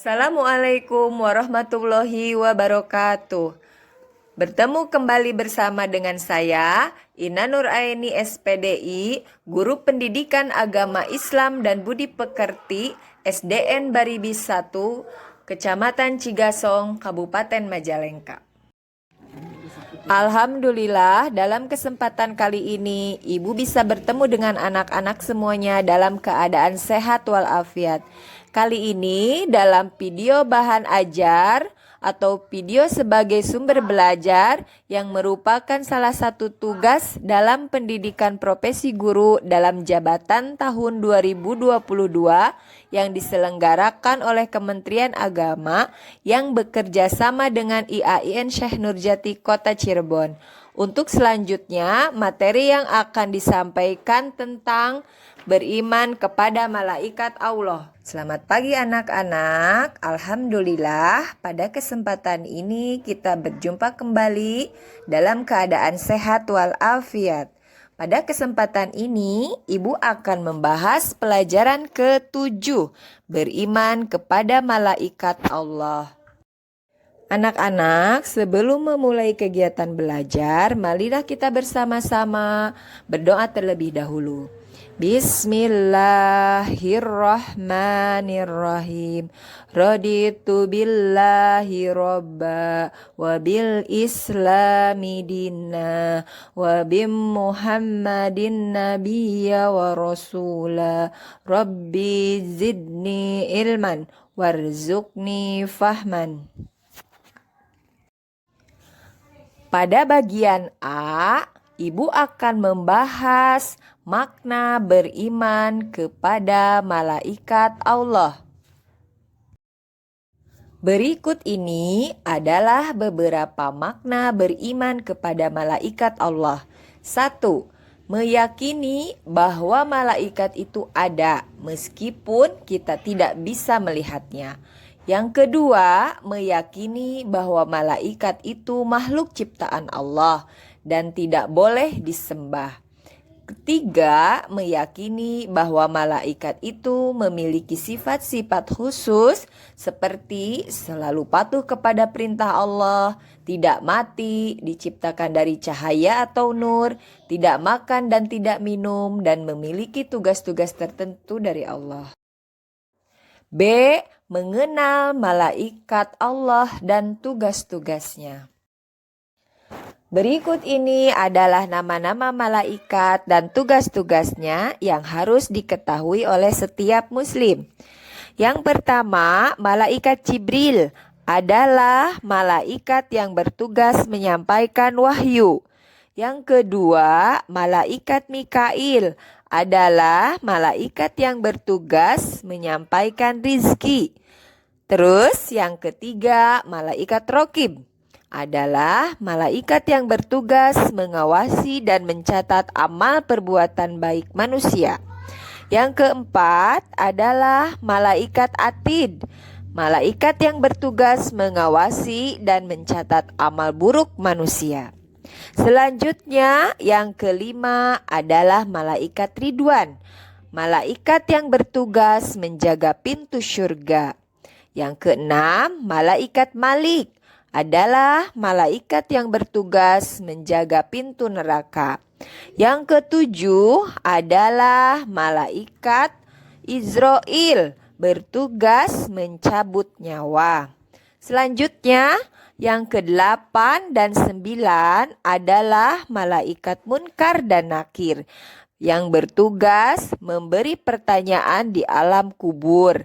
Assalamualaikum warahmatullahi wabarakatuh. Bertemu kembali bersama dengan saya, Ina Nuraini SPDI, Guru Pendidikan Agama Islam dan Budi Pekerti, SDN Baribis 1, Kecamatan Cigasong, Kabupaten Majalengka. Alhamdulillah, dalam kesempatan kali ini, Ibu bisa bertemu dengan anak-anak semuanya dalam keadaan sehat walafiat. Kali ini dalam video bahan ajar atau video sebagai sumber belajar yang merupakan salah satu tugas dalam pendidikan profesi guru dalam jabatan tahun 2022 yang diselenggarakan oleh Kementerian Agama yang bekerja sama dengan IAIN Syekh Nurjati Kota Cirebon. Untuk selanjutnya, materi yang akan disampaikan tentang beriman kepada malaikat Allah. Selamat pagi anak-anak. Alhamdulillah, pada kesempatan ini kita berjumpa kembali dalam keadaan sehat walafiat. Pada kesempatan ini, Ibu akan membahas pelajaran ke-7, beriman kepada malaikat Allah. Anak-anak, sebelum memulai kegiatan belajar, marilah kita bersama-sama berdoa terlebih dahulu. Bismillahirrahmanirrahim. Raditu billahi robba wa bil islami dinna wa bim muhammadin nabiyya wa rasula. Rabbi zidni ilman warzuqni fahman. Pada bagian A, Ibu akan membahas makna beriman kepada malaikat Allah. Berikut ini adalah beberapa makna beriman kepada malaikat Allah. 1. Meyakini bahwa malaikat itu ada meskipun kita tidak bisa melihatnya. Yang kedua, meyakini bahwa malaikat itu makhluk ciptaan Allah dan tidak boleh disembah. Ketiga, meyakini bahwa malaikat itu memiliki sifat-sifat khusus seperti selalu patuh kepada perintah Allah, tidak mati, diciptakan dari cahaya atau nur, tidak makan dan tidak minum, dan memiliki tugas-tugas tertentu dari Allah. B. Mengenal malaikat Allah dan tugas-tugasnya. Berikut ini adalah nama-nama malaikat dan tugas-tugasnya yang harus diketahui oleh setiap muslim. Yang pertama, malaikat Jibril adalah malaikat yang bertugas menyampaikan wahyu. Yang kedua, malaikat Mikail adalah malaikat yang bertugas menyampaikan rizki. Terus yang ketiga, malaikat Raqib adalah malaikat yang bertugas mengawasi dan mencatat amal perbuatan baik manusia. Yang keempat adalah malaikat Atid, malaikat yang bertugas mengawasi dan mencatat amal buruk manusia. Selanjutnya yang kelima adalah malaikat Ridwan, malaikat yang bertugas menjaga pintu surga. Yang keenam, malaikat Malik adalah malaikat yang bertugas menjaga pintu neraka. Yang ketujuh adalah malaikat Israil, bertugas mencabut nyawa. Selanjutnya, yang ke-8 dan 9 adalah malaikat Munkar dan Nakir yang bertugas memberi pertanyaan di alam kubur.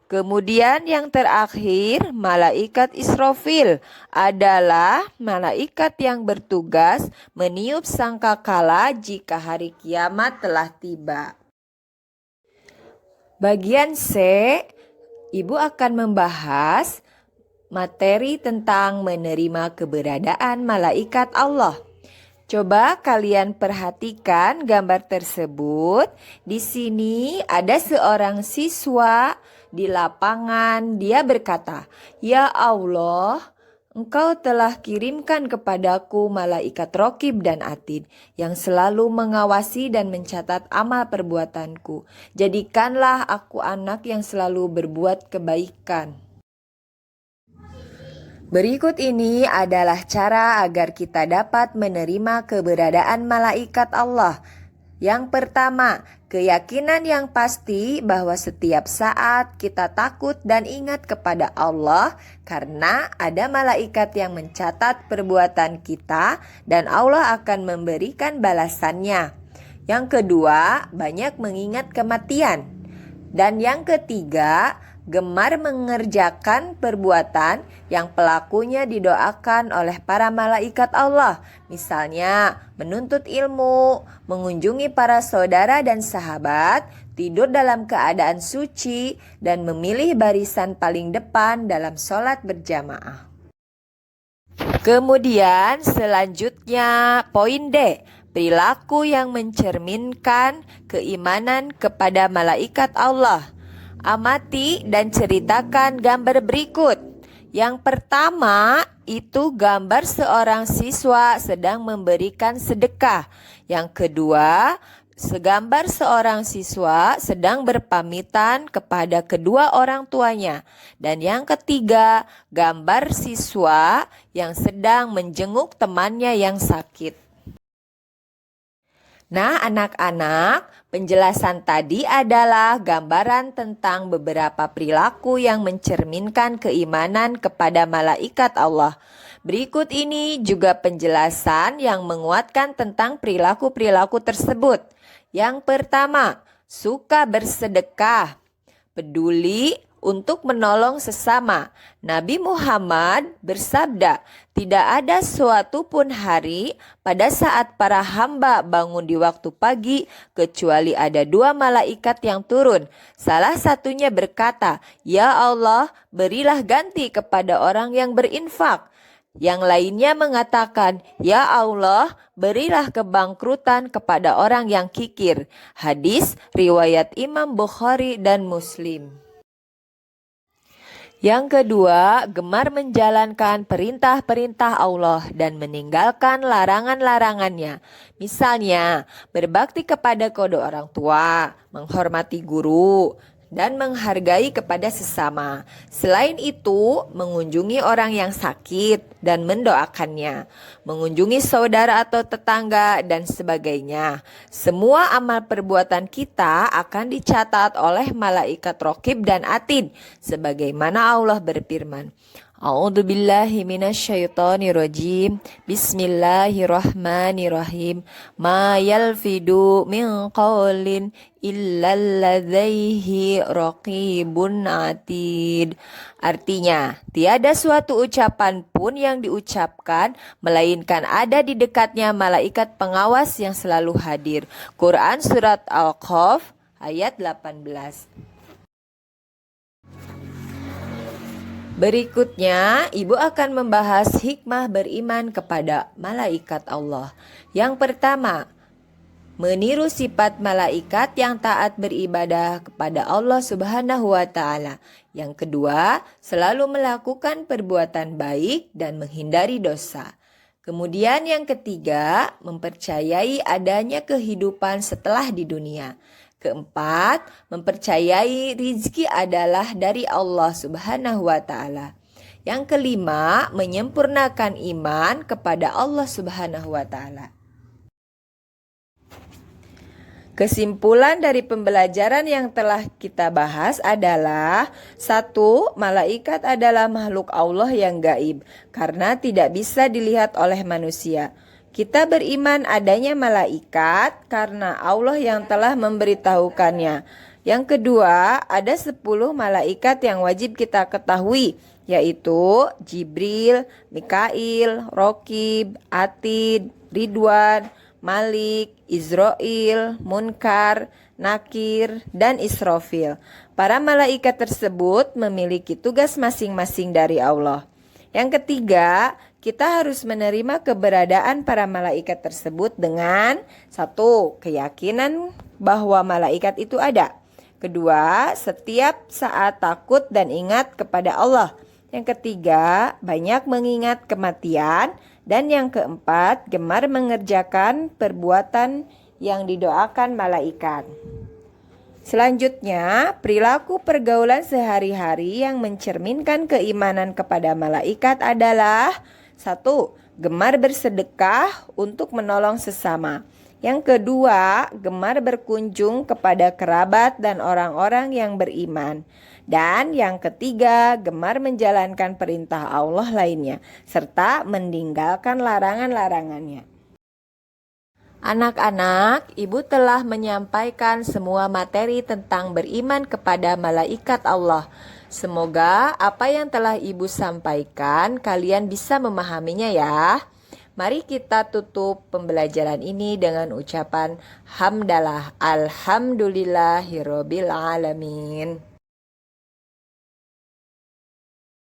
Kemudian yang terakhir, malaikat Israfil adalah malaikat yang bertugas meniup sangkakala jika hari kiamat telah tiba. Bagian C, Ibu akan membahas materi tentang menerima keberadaan malaikat Allah. Coba kalian perhatikan gambar tersebut. Di sini ada seorang siswa di lapangan. Dia berkata, "Ya Allah, Engkau telah kirimkan kepadaku malaikat Raqib dan Atid yang selalu mengawasi dan mencatat amal perbuatanku. Jadikanlah aku anak yang selalu berbuat kebaikan." Berikut ini adalah cara agar kita dapat menerima keberadaan malaikat Allah. Yang pertama, keyakinan yang pasti bahwa setiap saat kita takut dan ingat kepada Allah karena ada malaikat yang mencatat perbuatan kita dan Allah akan memberikan balasannya. Yang kedua, banyak mengingat kematian. Dan yang ketiga, gemar mengerjakan perbuatan yang pelakunya didoakan oleh para malaikat Allah. Misalnya, menuntut ilmu, mengunjungi para saudara dan sahabat, tidur dalam keadaan suci, dan memilih barisan paling depan dalam sholat berjamaah. Kemudian selanjutnya poin D, perilaku yang mencerminkan keimanan kepada malaikat Allah. Amati dan ceritakan gambar berikut. Yang pertama itu gambar seorang siswa sedang memberikan sedekah. Yang kedua, segambar seorang siswa sedang berpamitan kepada kedua orang tuanya. Dan yang ketiga, gambar siswa yang sedang menjenguk temannya yang sakit. Nah, anak-anak, penjelasan tadi adalah gambaran tentang beberapa perilaku yang mencerminkan keimanan kepada malaikat Allah. Berikut ini juga penjelasan yang menguatkan tentang perilaku-perilaku tersebut. Yang pertama, suka bersedekah, peduli untuk menolong sesama. Nabi Muhammad bersabda, tidak ada suatu pun hari pada saat para hamba bangun di waktu pagi kecuali ada dua malaikat yang turun. Salah satunya berkata, "Ya Allah, berilah ganti kepada orang yang berinfak." Yang lainnya mengatakan, "Ya Allah, berilah kebangkrutan kepada orang yang kikir." Hadis riwayat Imam Bukhari dan Muslim. Yang kedua, gemar menjalankan perintah-perintah Allah dan meninggalkan larangan-larangannya. Misalnya, berbakti kepada kedua orang tua, menghormati guru, dan menghargai kepada sesama. Selain itu, mengunjungi orang yang sakit dan mendoakannya, mengunjungi saudara atau tetangga, dan sebagainya. Semua amal perbuatan kita akan dicatat oleh malaikat Raqib dan Atid, sebagaimana Allah berfirman, A'udzubillahi minasyaitonirrajim. Bismillahirrahmanirrahim. Ma yalfidu min qawlin illa ladzaihi raqibun atid. Artinya, tiada suatu ucapan pun yang diucapkan melainkan ada di dekatnya malaikat pengawas yang selalu hadir. Quran surat Al-Qaf ayat 18. Berikutnya, Ibu akan membahas hikmah beriman kepada malaikat Allah. Yang pertama, meniru sifat malaikat yang taat beribadah kepada Allah Subhanahu wa Ta'ala. Yang kedua, selalu melakukan perbuatan baik dan menghindari dosa. Kemudian yang ketiga, mempercayai adanya kehidupan setelah di dunia. Keempat, mempercayai rizki adalah dari Allah Subhanahu wa Ta'ala. Yang kelima, menyempurnakan iman kepada Allah Subhanahu wa Ta'ala. Kesimpulan dari pembelajaran yang telah kita bahas adalah 1. Malaikat adalah makhluk Allah yang gaib karena tidak bisa dilihat oleh manusia. Kita beriman adanya malaikat karena Allah yang telah memberitahukannya. Yang kedua, ada 10 malaikat yang wajib kita ketahui, yaitu Jibril, Mikail, Raqib, Atid, Ridwan, Malik, Izrail, Munkar, Nakir, dan Israfil. Para malaikat tersebut memiliki tugas masing-masing dari Allah. Yang ketiga, kita harus menerima keberadaan para malaikat tersebut dengan 1. Keyakinan bahwa malaikat itu ada. Kedua, setiap saat takut dan ingat kepada Allah. Yang ketiga, banyak mengingat kematian. Dan yang keempat, gemar mengerjakan perbuatan yang didoakan malaikat. Selanjutnya, perilaku pergaulan sehari-hari yang mencerminkan keimanan kepada malaikat adalah: 1. Gemar bersedekah untuk menolong sesama. Yang kedua, gemar berkunjung kepada kerabat dan orang-orang yang beriman. Dan yang ketiga, gemar menjalankan perintah Allah lainnya, serta meninggalkan larangan-larangannya. Anak-anak, Ibu telah menyampaikan semua materi tentang beriman kepada malaikat Allah. Semoga apa yang telah Ibu sampaikan kalian bisa memahaminya ya. Mari kita tutup pembelajaran ini dengan ucapan hamdalah, alhamdulillahirobbil alamin.